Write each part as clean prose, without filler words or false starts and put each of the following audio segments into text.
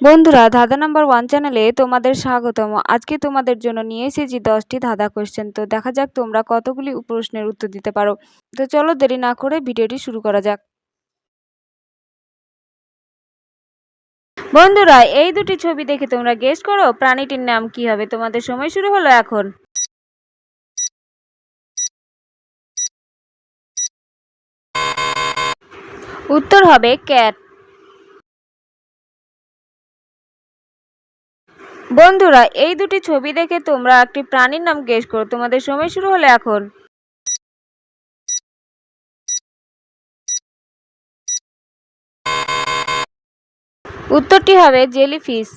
বন্ধুরা, ধাঁধা নাম্বার 1 চ্যানেলে তোমাদের স্বাগতম। আজকে তোমাদের জন্য নিয়ে এসেছি 10টি ধাঁধা কোয়েশ্চেন। তো দেখা যাক তোমরা কতগুলি প্রশ্নের উত্তর দিতে পারো। তো চলো দেরি না করে ভিডিওটি শুরু করা যাক। বন্ধুরা, এই দুটি ছবি দেখে তোমরা গেস করো প্রাণীটির নাম কি হবে। তোমাদের সময় শুরু হলো এখন। উত্তর হবে ক্যাট। বন্ধুরা, এই দুটি ছবি দেখে তোমরা একটি প্রাণীর নাম গেস করো। তোমাদের সময় শুরু হলো এখন। উত্তরটি হবে জেলিফিশ।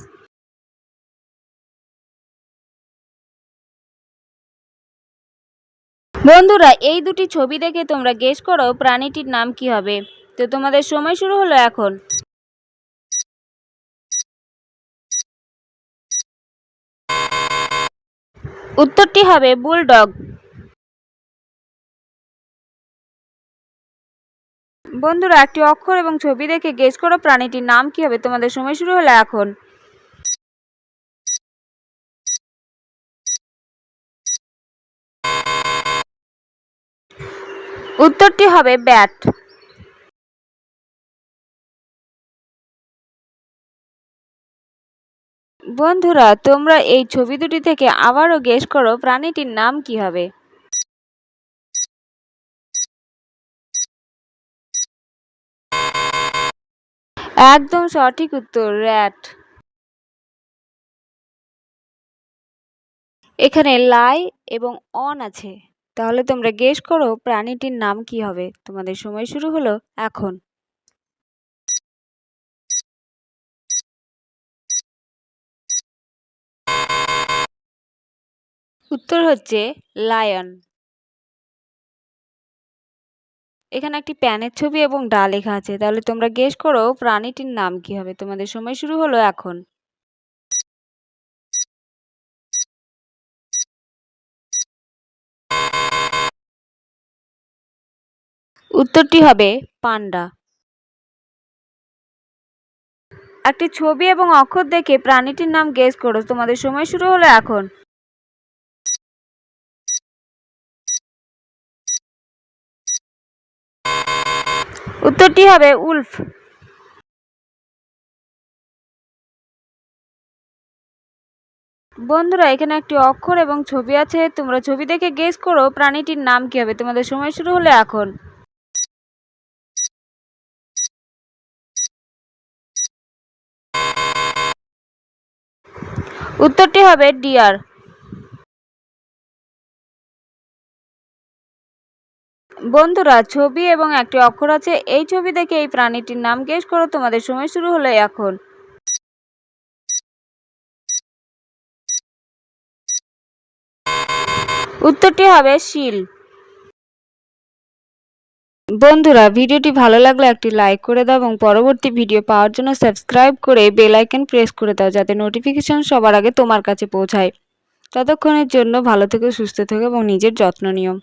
বন্ধুরা, এই দুটি ছবি দেখে তোমরা গেস করো প্রাণীটির নাম কি হবে। তো তোমাদের সময় শুরু হলো এখন। উত্তরটি হবে বুলডগ। বন্ধুরা, একটি অক্ষর এবং ছবি দেখে গেস করো প্রাণীটির নাম কি হবে। তোমাদের সময় শুরু হলো এখন। উত্তরটি হবে ব্যাট। বন্ধুরা, তোমরা এই ছবি দুটি থেকে আবারও গেস করো প্রাণীটির নাম কি হবে। একদম সঠিক উত্তর, র্যাট। এখানে লাই এবং অন আছে, তাহলে তোমরা গেস করো প্রাণীটির নাম কি হবে। তোমাদের সময় শুরু হলো এখন। উত্তর হচ্ছে লায়ন। এখানে একটি প্যানের ছবি এবং ডা লেখা আছে, তাহলে তোমরা গেস করো প্রাণীটির নাম কি হবে। তোমাদের সময় শুরু হলো এখন। উত্তরটি হবে পান্ডা। একটি ছবি এবং অক্ষর দেখে প্রাণীটির নাম গেস করো। তোমাদের সময় শুরু হলো এখন। উত্তরটি হবে উলফ। বন্ধুরা, এখানে একটি অক্ষর এবং ছবি আছে, তোমরা ছবি দেখে গেস করো প্রাণীটির নাম কি হবে। তোমাদের সময় শুরু হলো এখন। উত্তরটি হবে ডিয়ার। বন্ধুরা, ছবি এবং একটি অক্ষর আছে, এই ছবি দেখে এই প্রাণীটির নাম গেস করো। তোমাদের সময় শুরু হলো এখন। উত্তরটি হবে শিল। বন্ধুরা, ভিডিওটি ভালো লাগলে একটি লাইক করে দাও এবং পরবর্তী ভিডিও পাওয়ার জন্য সাবস্ক্রাইব করে বেল আইকন প্রেস করে দাও, যাতে নোটিফিকেশন সবার আগে তোমার কাছে পৌঁছায়। ততক্ষণের জন্য ভালো থেকো, সুস্থ থেকো এবং নিজের যত্ন নিও।